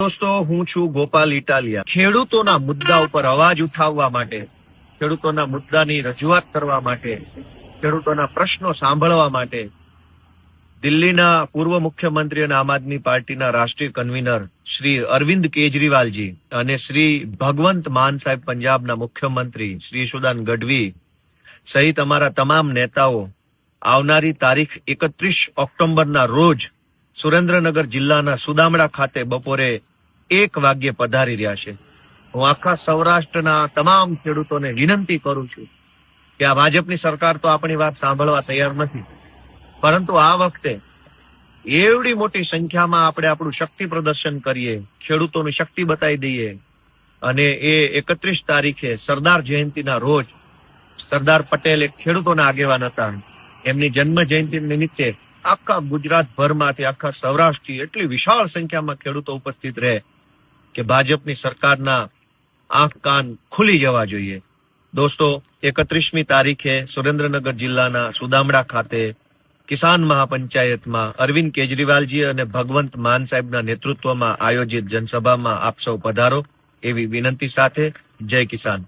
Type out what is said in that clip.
દોસ્તો, હું છું ગોપાલ ઇટાલિયા. ખેડૂતોના મુદ્દા ઉપર અવાજ ઉઠાવવા માટે, ખેડૂતોના મુદ્દાની રજૂઆત કરવા માટે, ખેડૂતોના પ્રશ્નો સાંભળવા માટે દિલ્હીના પૂર્વ મુખ્યમંત્રી અને આમ આદમી પાર્ટીના રાષ્ટ્રીય કન્વીનર શ્રી અરવિંદ કેજરીવાલજી અને શ્રી ભગવંત માન સાહેબ પંજાબના મુખ્યમંત્રી શ્રી યશોદાન ગઢવી સહિત અમારા તમામ નેતાઓ આવનારી તારીખ 31 ઓક્ટોબરના રોજ સુરેન્દ્રનગર જિલ્લાના સુદામડા ખાતે બપોરે 1 વાગ્યે પધારી રહ્યા છે. હું આખા સૌરાષ્ટ્રના તમામ ખેડૂતોને વિનંતી કરું છું કે આ ભાજપની સરકાર તો આપણી વાત સાંભળવા તૈયાર નથી, પરંતુ આ વખતે એવડી મોટી સંખ્યામાં આપણે આપણું શક્તિ પ્રદર્શન કરીએ, ખેડૂતોની શક્તિ બતાવી દઈએ અને એ 31 તારીખે સરદાર જયંતિના રોજ સરદાર પટેલ એક ખેડૂતોના આગેવાન હતા. એમની જન્મ જયંતિ નિમિત્તે આખા ગુજરાતભરમાંથી, આખા સૌરાષ્ટ્રથી એટલી વિશાળ સંખ્યામાં ખેડૂતો ઉપસ્થિત રહે કે ભાજપની સરકારના આંખ કાન ખુલી જવા જોઈએ. દોસ્તો, 31મી તારીખે સુરેન્દ્રનગર જિલ્લાના સુદામડા ખાતે કિસાન મહાપંચાયતમાં અરવિંદ કેજરીવાલજી અને ભગવંત માન સાહેબના નેતૃત્વમાં આયોજિત જનસભામાં આપ સૌ પધારો એવી વિનંતી સાથે જય કિસાન.